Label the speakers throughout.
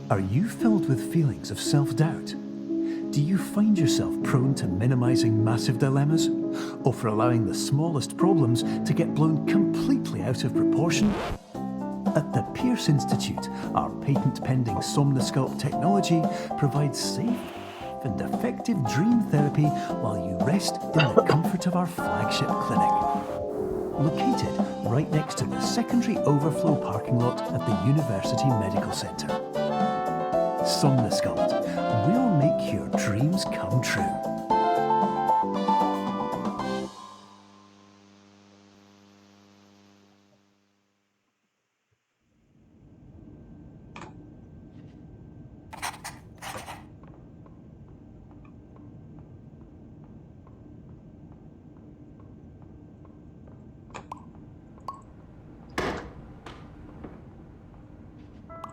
Speaker 1: Are you filled with feelings of self-doubt? Do you find yourself prone to minimizing massive dilemmas? Or for allowing the smallest problems to get blown completely out of proportion? At the Pierce Institute, our patent-pending Somnosculpt technology provides safe and effective dream therapy while you rest in the comfort of our flagship clinic. Located right next to the secondary overflow parking lot at the University Medical Centre. Somnosculpt, we'll make your dreams come true.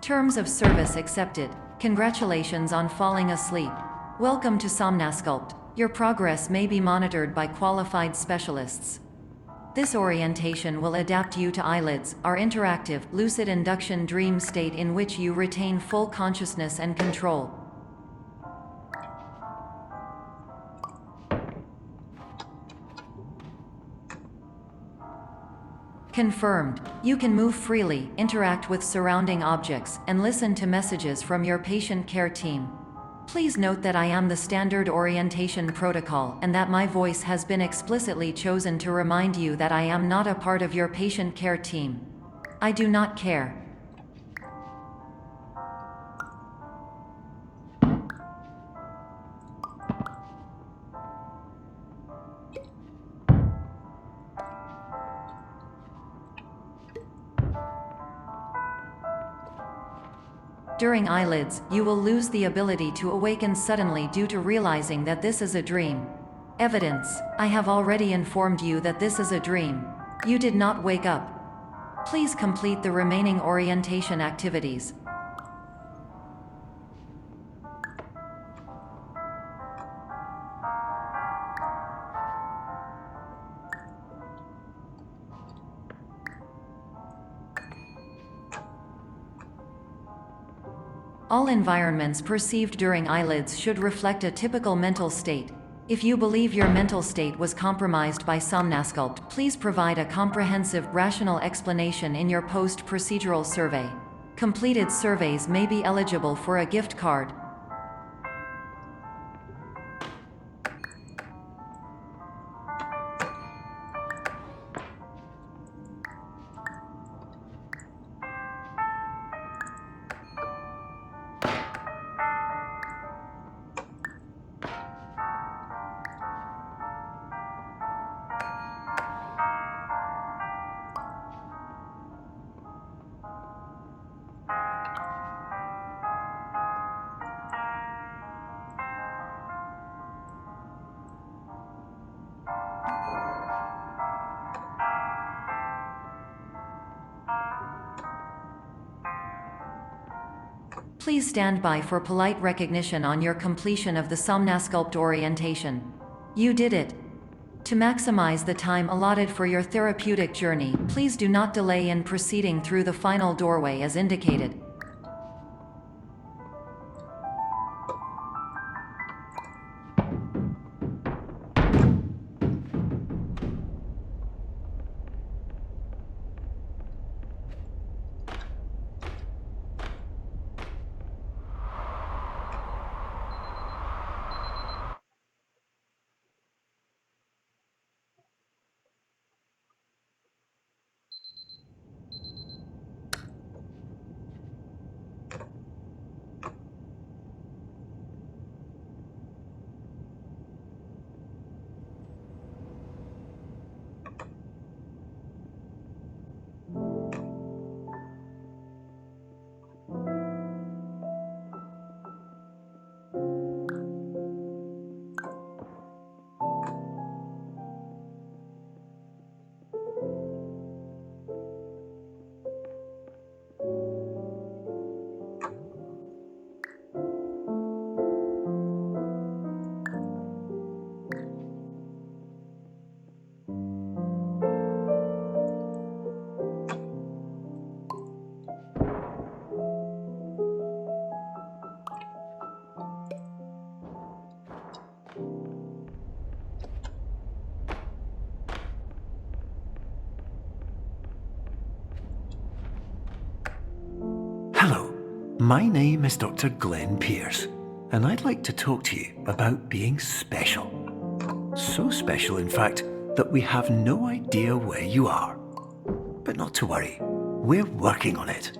Speaker 2: Terms of service accepted. Congratulations on falling asleep. Welcome to Somnosculpt. Your progress may be monitored by qualified specialists. This orientation will adapt you to eyelids, our interactive, lucid induction dream state in which you retain full consciousness and control. Confirmed. You can move freely, interact with surrounding objects, and listen to messages from your patient care team. Please note that I am the standard orientation protocol and that my voice has been explicitly chosen to remind you that I am not a part of your patient care team. I do not care. During eyelids, you will lose the ability to awaken suddenly due to realizing that this is a dream. Evidence: I have already informed you that this is a dream. You did not wake up. Please complete the remaining orientation activities. All environments perceived during eyelids should reflect a typical mental state. If you believe your mental state was compromised by Somnosculpt, please provide a comprehensive, rational explanation in your post-procedural survey. Completed surveys may be eligible for a gift card. Please stand by for polite recognition on your completion of the Somnosculpt orientation. You did it. To maximize the time allotted for your therapeutic journey, please do not delay in proceeding through the final doorway as indicated.
Speaker 1: my name is Dr. Glenn Pierce, and I'd like to talk to you about being special. So special, in fact, that we have no idea where you are. But not to worry, we're working on it.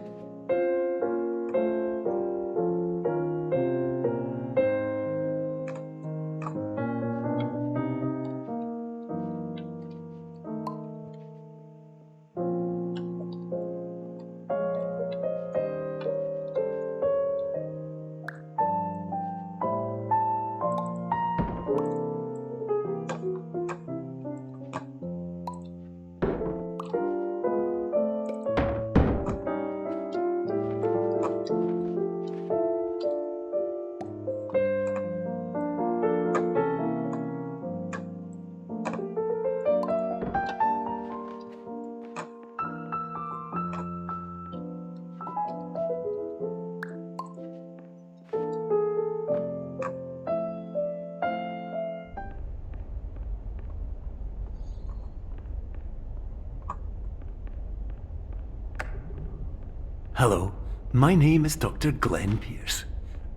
Speaker 1: Hello, my name is Dr. Glenn Pierce,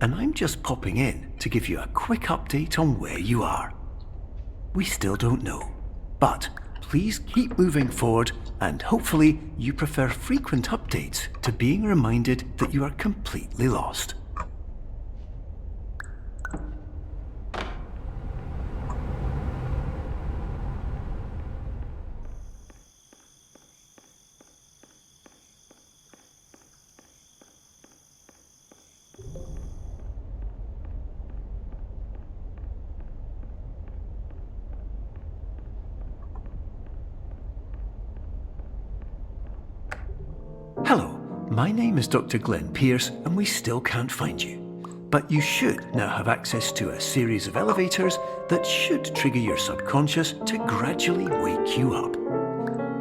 Speaker 1: and I'm just popping in to give you a quick update on where you are. We still don't know, but please keep moving forward, and hopefully you prefer frequent updates to being reminded that you are completely lost. Hello, my name is Dr. Glenn Pierce, and we still can't find you. But you should now have access to a series of elevators that should trigger your subconscious to gradually wake you up.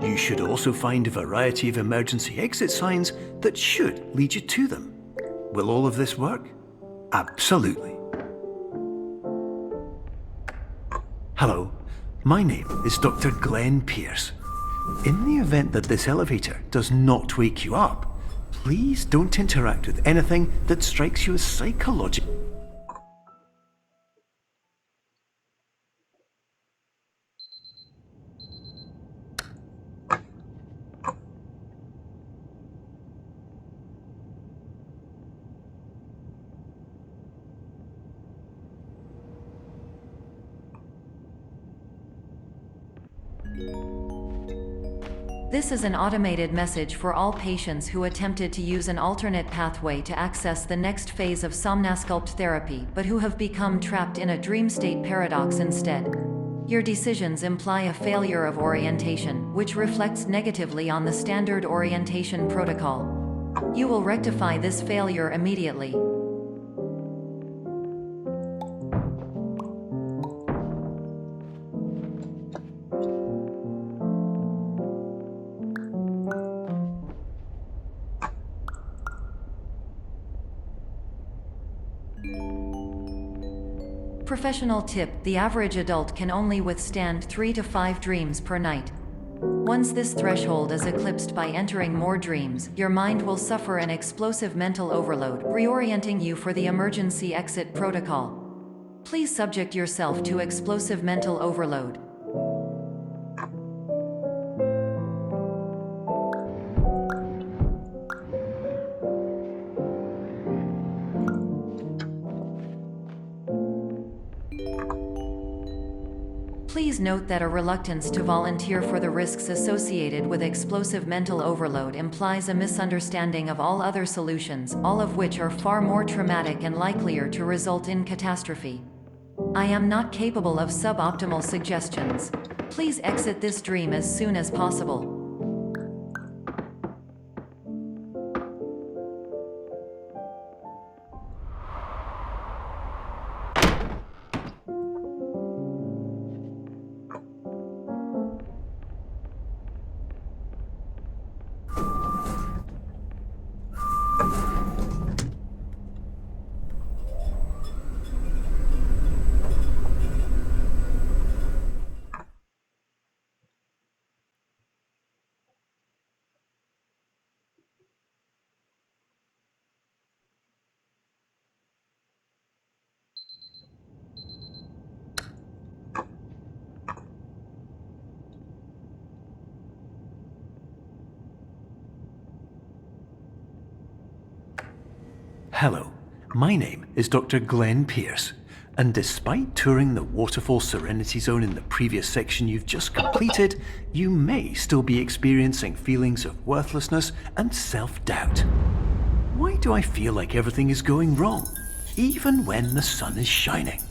Speaker 1: You should also find a variety of emergency exit signs that should lead you to them. Will all of this work? Absolutely. Hello, my name is Dr. Glenn Pierce. In the event that this elevator does not wake you up, please don't interact with anything that strikes you as psychological.
Speaker 2: This is an automated message for all patients who attempted to use an alternate pathway to access the next phase of Somnasculpt therapy but who have become trapped in a dream state paradox instead. Your decisions imply a failure of orientation, which reflects negatively on the standard orientation protocol. You will rectify this failure immediately. Professional tip: the average adult can only withstand 3 to 5 dreams per night. Once this threshold is eclipsed by entering more dreams, your mind will suffer an explosive mental overload, reorienting you for the emergency exit protocol. Please subject yourself to explosive mental overload. Please note that a reluctance to volunteer for the risks associated with explosive mental overload implies a misunderstanding of all other solutions, all of which are far more traumatic and likelier to result in catastrophe. I am not capable of suboptimal suggestions. Please exit this dream as soon as possible.
Speaker 1: Hello, my name is Dr. Glenn Pierce, and despite touring the Waterfall Serenity Zone in the previous section you've just completed, you may still be experiencing feelings of worthlessness and self-doubt. Why do I feel like everything is going wrong, even when the sun is shining?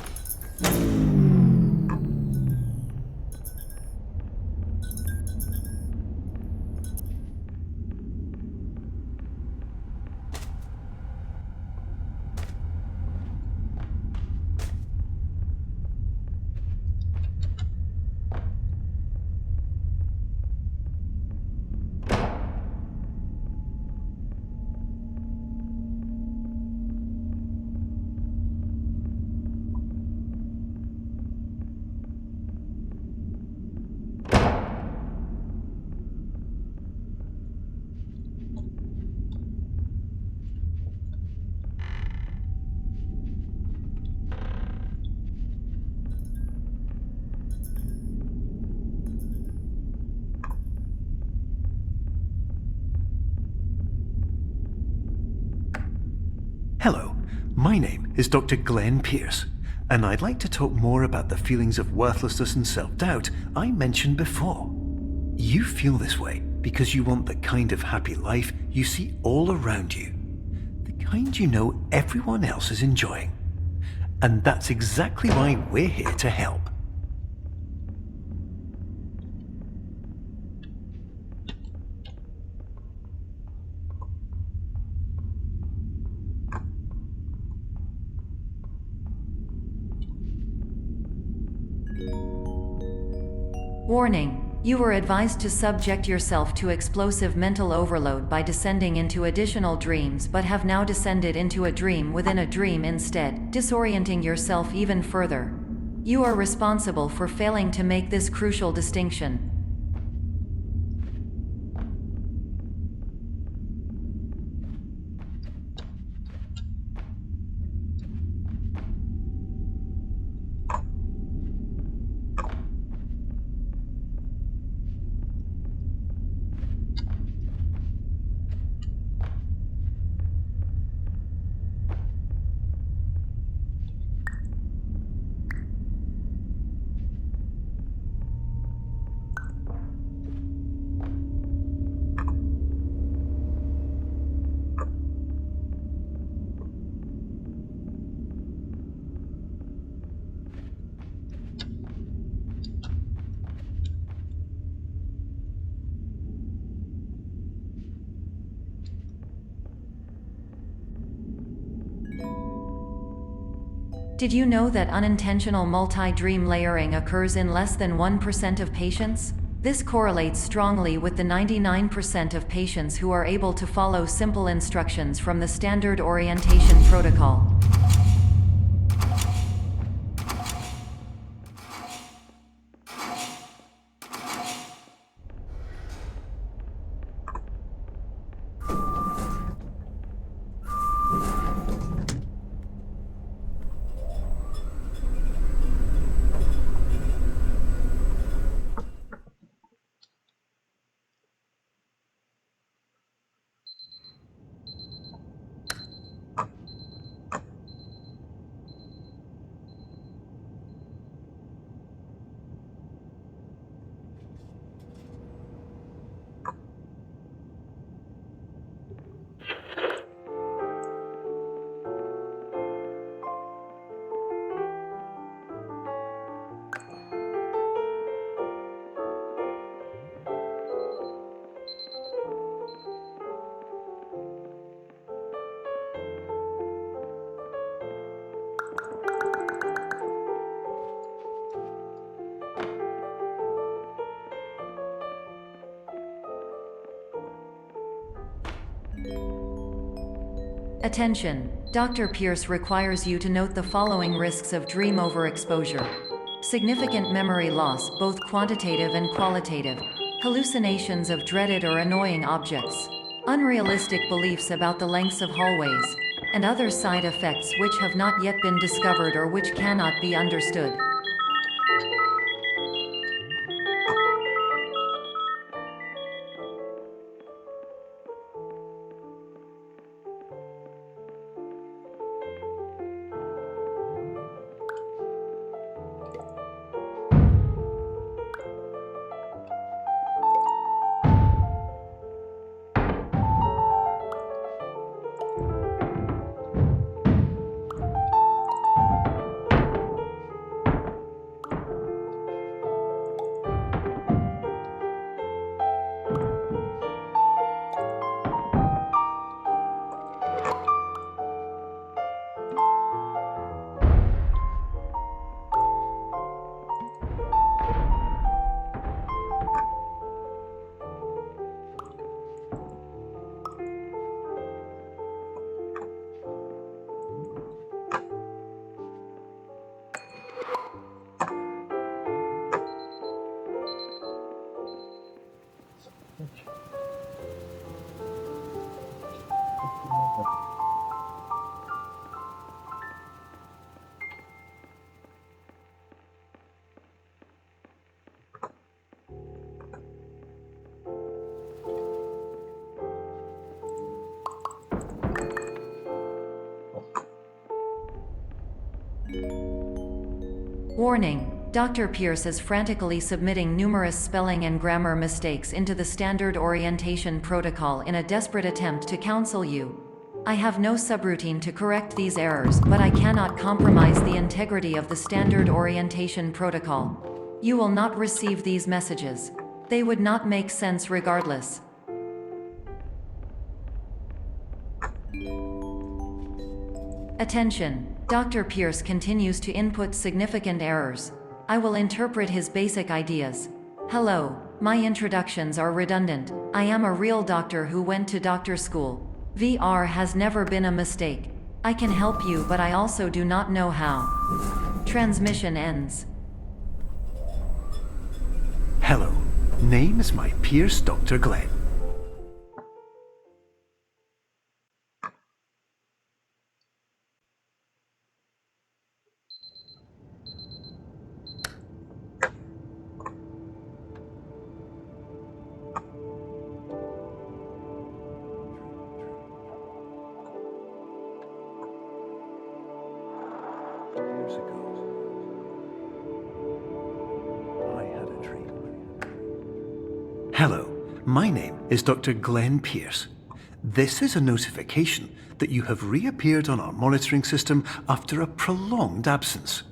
Speaker 1: Hello, my name is Dr. Glenn Pierce, and I'd like to talk more about the feelings of worthlessness and self-doubt I mentioned before. You feel this way because you want the kind of happy life you see all around you, the kind you know everyone else is enjoying. And that's exactly why we're here to help.
Speaker 2: Warning. You were advised to subject yourself to explosive mental overload by descending into additional dreams, but have now descended into a dream within a dream instead, disorienting yourself even further. You are responsible for failing to make this crucial distinction. Did you know that unintentional multi-dream layering occurs in less than 1% of patients? This correlates strongly with the 99% of patients who are able to follow simple instructions from the standard orientation protocol. Attention! Dr. Pierce requires you to note the following risks of dream overexposure. Significant memory loss, both quantitative and qualitative. Hallucinations of dreaded or annoying objects. Unrealistic beliefs about the lengths of hallways. And other side effects which have not yet been discovered or which cannot be understood. Warning: Dr. Pierce is frantically submitting numerous spelling and grammar mistakes into the standard orientation protocol in a desperate attempt to counsel you. I have no subroutine to correct these errors, but I cannot compromise the integrity of the standard orientation protocol. You will not receive these messages. They would not make sense regardless. Attention! Dr. Pierce continues to input significant errors. I will interpret his basic ideas. Hello, my introductions are redundant. I am a real doctor who went to doctor school. VR has never been a mistake. I can help you, but I also do not know how. Transmission ends.
Speaker 1: Hello, name is my Pierce Dr. Glenn. Years ago, I had a dream. Hello, my name is Dr. Glenn Pierce. This is a notification that you have reappeared on our monitoring system after a prolonged absence.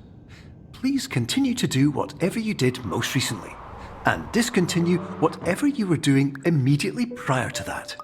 Speaker 1: Please continue to do whatever you did most recently, and discontinue whatever you were doing immediately prior to that.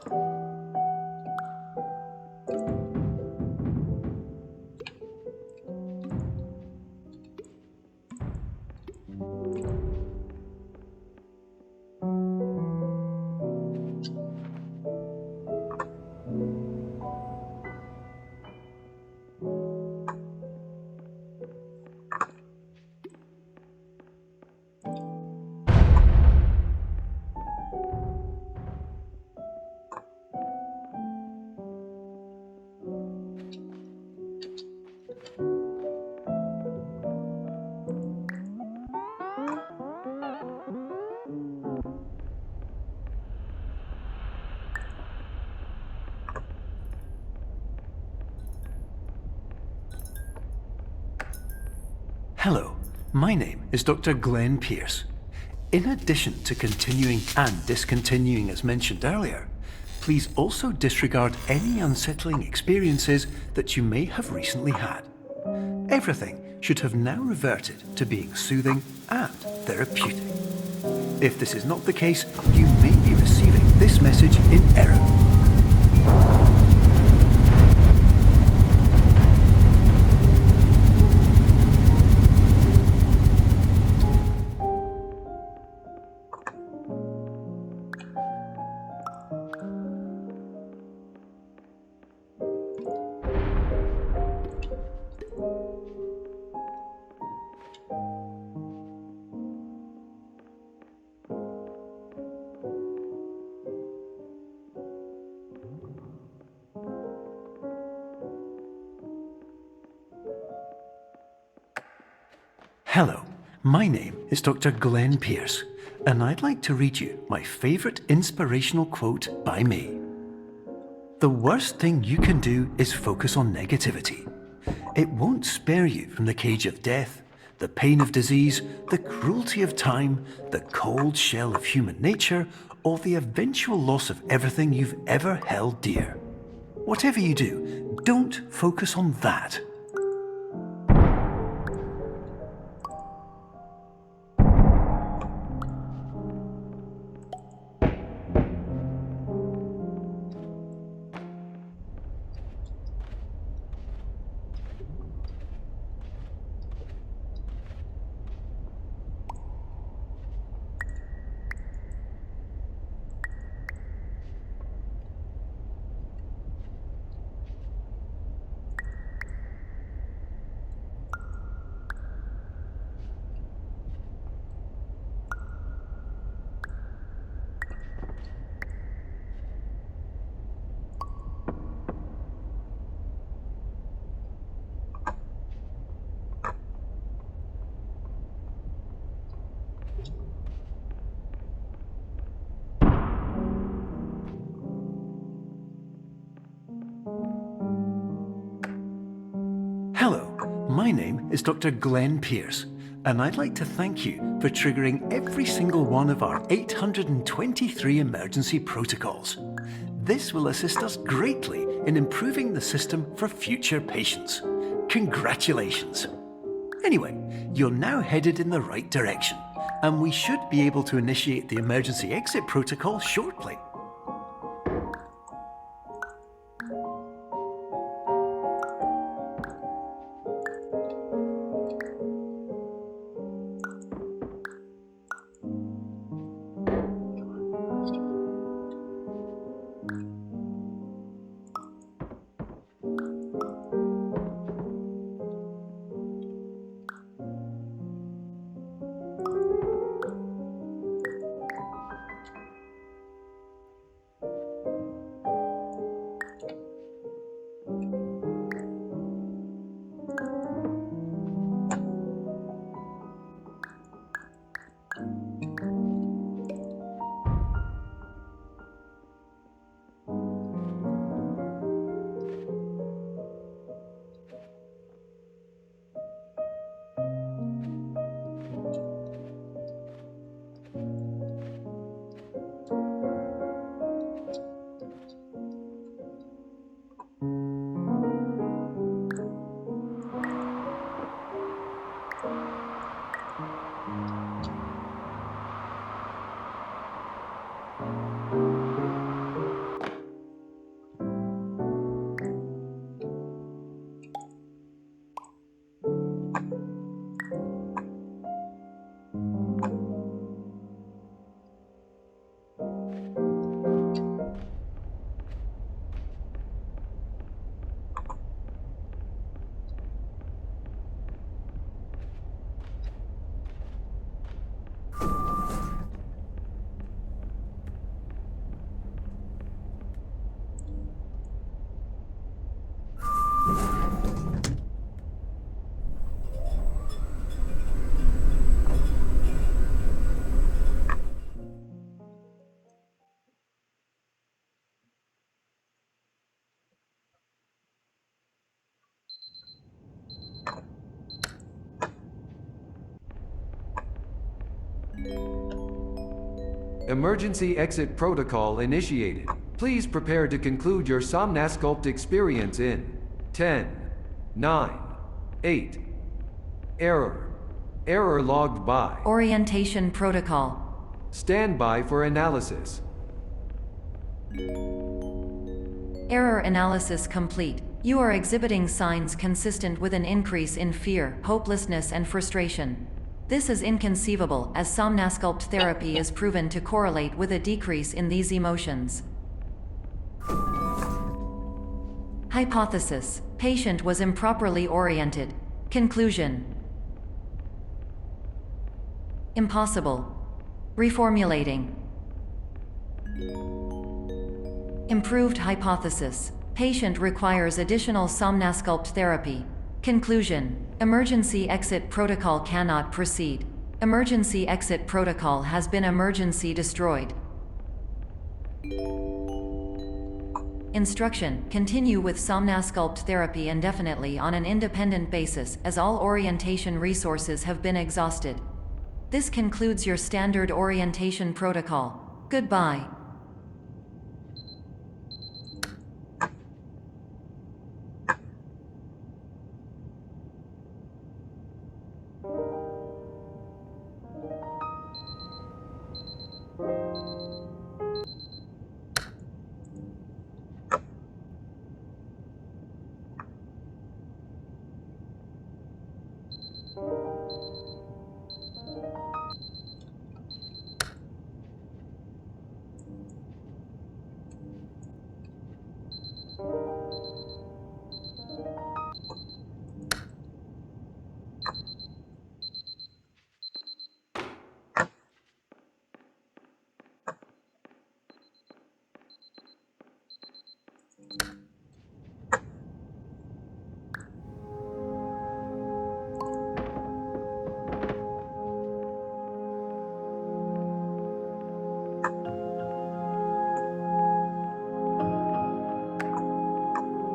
Speaker 1: Hello, my name is Dr. Glenn Pierce. In addition to continuing and discontinuing as mentioned earlier, please also disregard any unsettling experiences that you may have recently had. Everything should have now reverted to being soothing and therapeutic. If this is not the case, you may be receiving this message in error. Hello, my name is Dr. Glenn Pierce, and I'd like to read you my favourite inspirational quote by me. The worst thing you can do is focus on negativity. It won't spare you from the cage of death, the pain of disease, the cruelty of time, the cold shell of human nature, or the eventual loss of everything you've ever held dear. Whatever you do, don't focus on that. Hello, my name is Dr. Glenn Pierce, and I'd like to thank you for triggering every single one of our 823 emergency protocols. This will assist us greatly in improving the system for future patients. Congratulations! Anyway, you're now headed in the right direction, and we should be able to initiate the emergency exit protocol shortly.
Speaker 3: Emergency exit protocol initiated. Please prepare to conclude your Somnasculpt experience in 10, 9, 8. Error. Error logged by.
Speaker 2: Orientation protocol.
Speaker 3: Stand by for analysis.
Speaker 2: Error analysis complete. You are exhibiting signs consistent with an increase in fear, hopelessness, and frustration. This is inconceivable, as Somnasculpt therapy is proven to correlate with a decrease in these emotions. Hypothesis: patient was improperly oriented. Conclusion: impossible. Reformulating. Improved hypothesis: patient requires additional Somnasculpt therapy. Conclusion: emergency exit protocol cannot proceed. Emergency exit protocol has been emergency destroyed. Instruction: continue with Somnasculpt therapy indefinitely on an independent basis, as all orientation resources have been exhausted. This concludes your standard orientation protocol. Goodbye.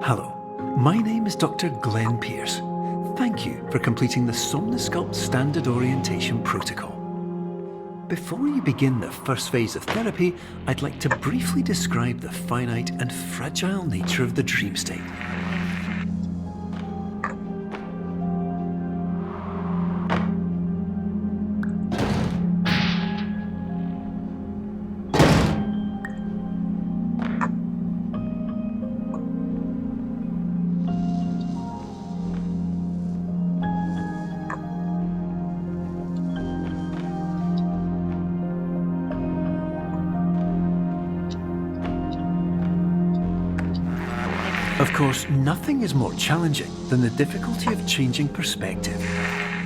Speaker 1: Hello, my name is Dr. Glenn Pierce. Thank you for completing the Somnosculpt Standard Orientation Protocol. Before you begin the first phase of therapy, I'd like to briefly describe the finite and fragile nature of the dream state. Of course, nothing is more challenging than the difficulty of changing perspective,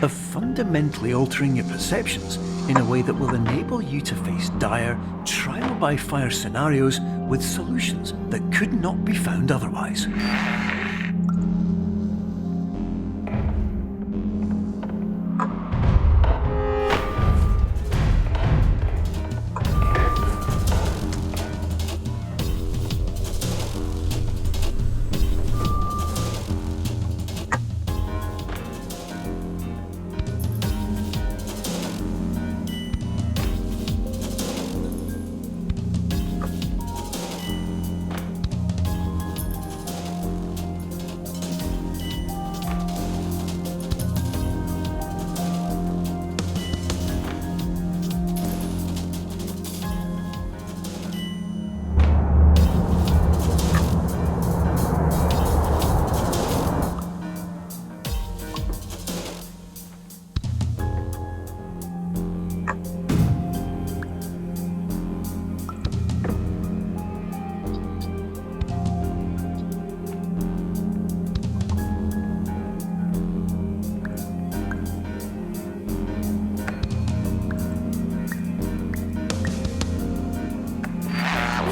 Speaker 1: of fundamentally altering your perceptions in a way that will enable you to face dire, trial-by-fire scenarios with solutions that could not be found otherwise.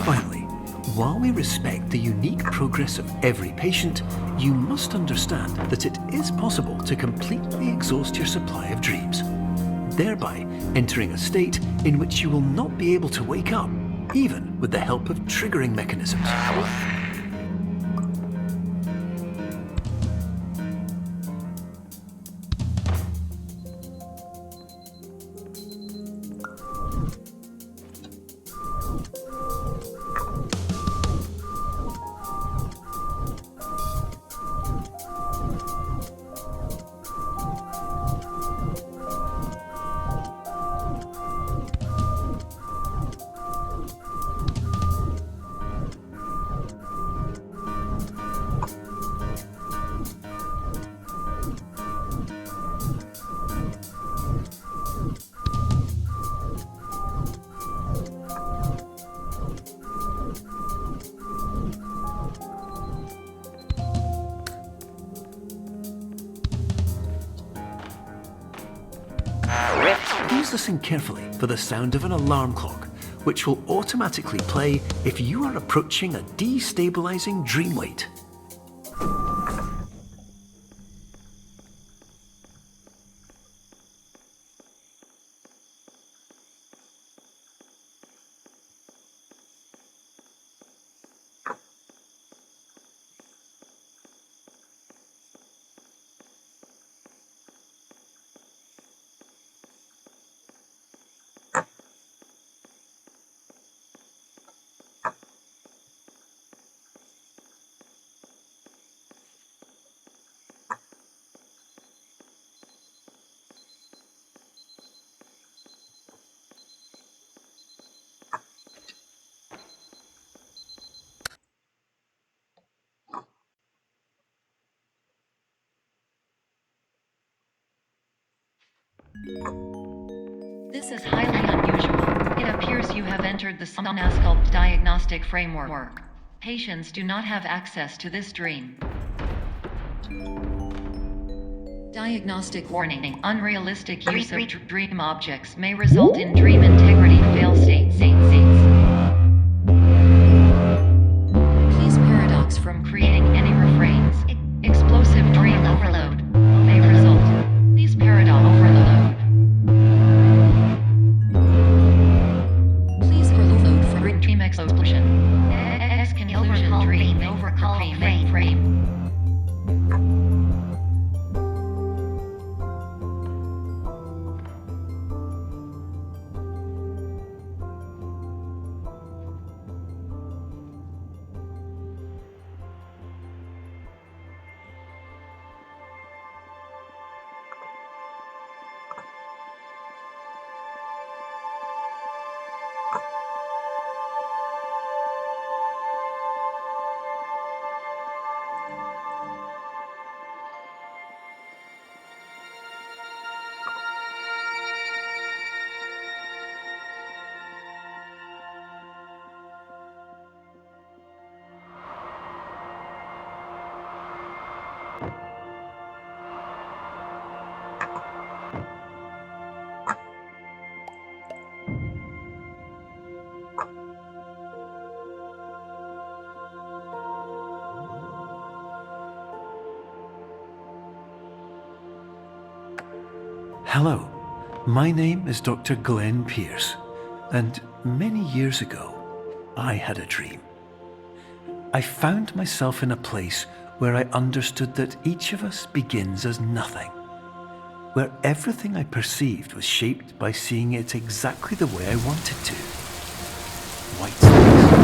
Speaker 1: Finally, while we respect the unique progress of every patient, you must understand that it is possible to completely exhaust your supply of dreams, thereby entering a state in which you will not be able to wake up, even with the help of triggering mechanisms. Please listen carefully for the sound of an alarm clock, which will automatically play if you are approaching a destabilizing dream weight.
Speaker 2: This is highly unusual. It appears you have entered the Somnosculpt diagnostic framework. Patients do not have access to this dream. Diagnostic warning. Unrealistic use of dream objects may result in dream integrity fail states. Please paradox from creating any refrains. Explosive dream overload may result. Please paradox overload. Please overload for dream explosion. Exclusion dream overcall frame.
Speaker 1: Hello, my name is Dr. Glenn Pierce, and many years ago, I had a dream. I found myself in a place where I understood that each of us begins as nothing, where everything I perceived was shaped by seeing it exactly the way I wanted to. White space.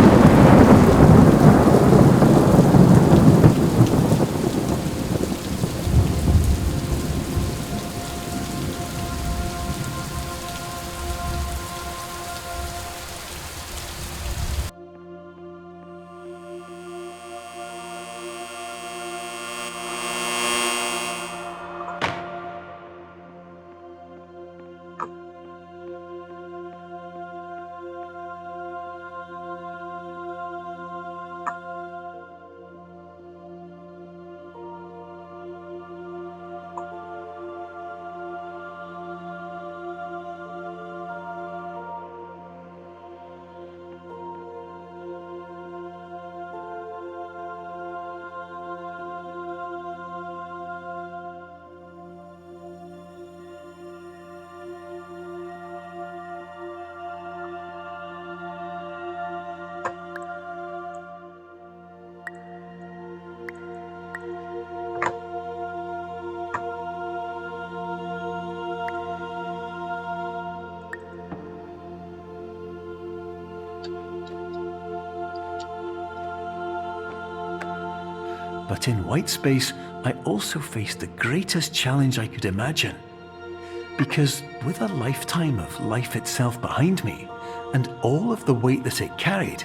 Speaker 1: But in white space, I also faced the greatest challenge I could imagine. Because with a lifetime of life itself behind me, and all of the weight that it carried,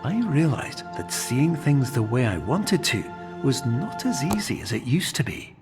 Speaker 1: I realized that seeing things the way I wanted to was not as easy as it used to be.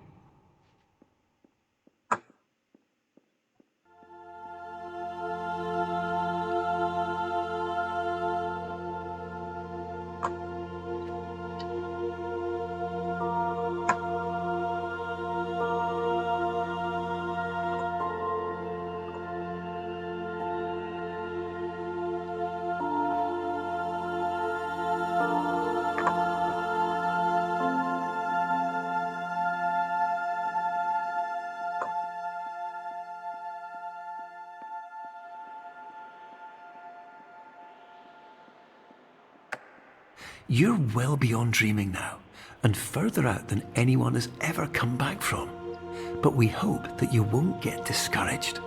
Speaker 1: You're well beyond dreaming now, and further out than anyone has ever come back from. But we hope that you won't get discouraged.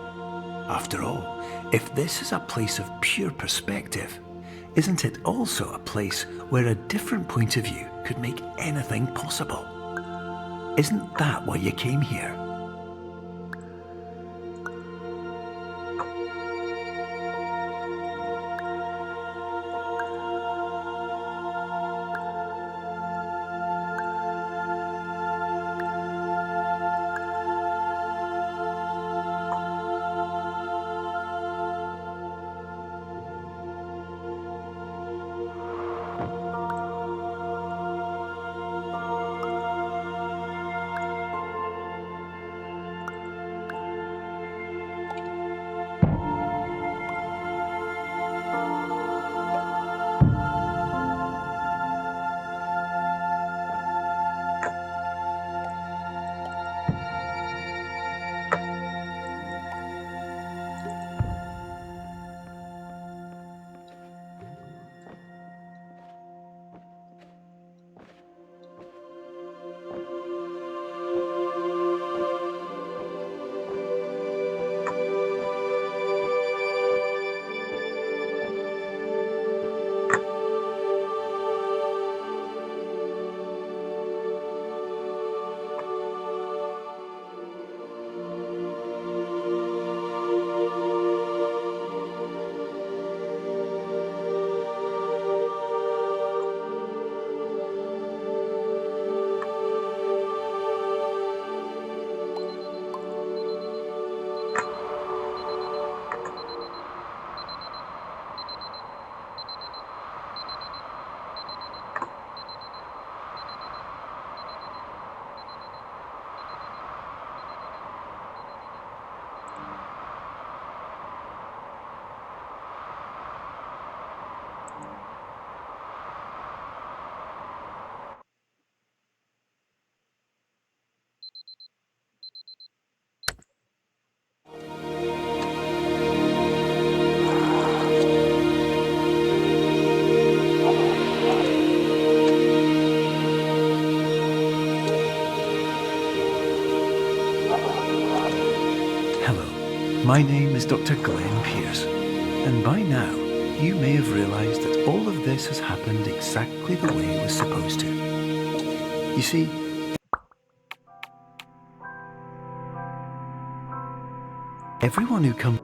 Speaker 1: After all, if this is a place of pure perspective, isn't it also a place where a different point of view could make anything possible? Isn't that why you came here? Hello, my name is Dr. Glenn Pierce, and by now you may have realised that all of this has happened exactly the way it was supposed to. You see, everyone who comes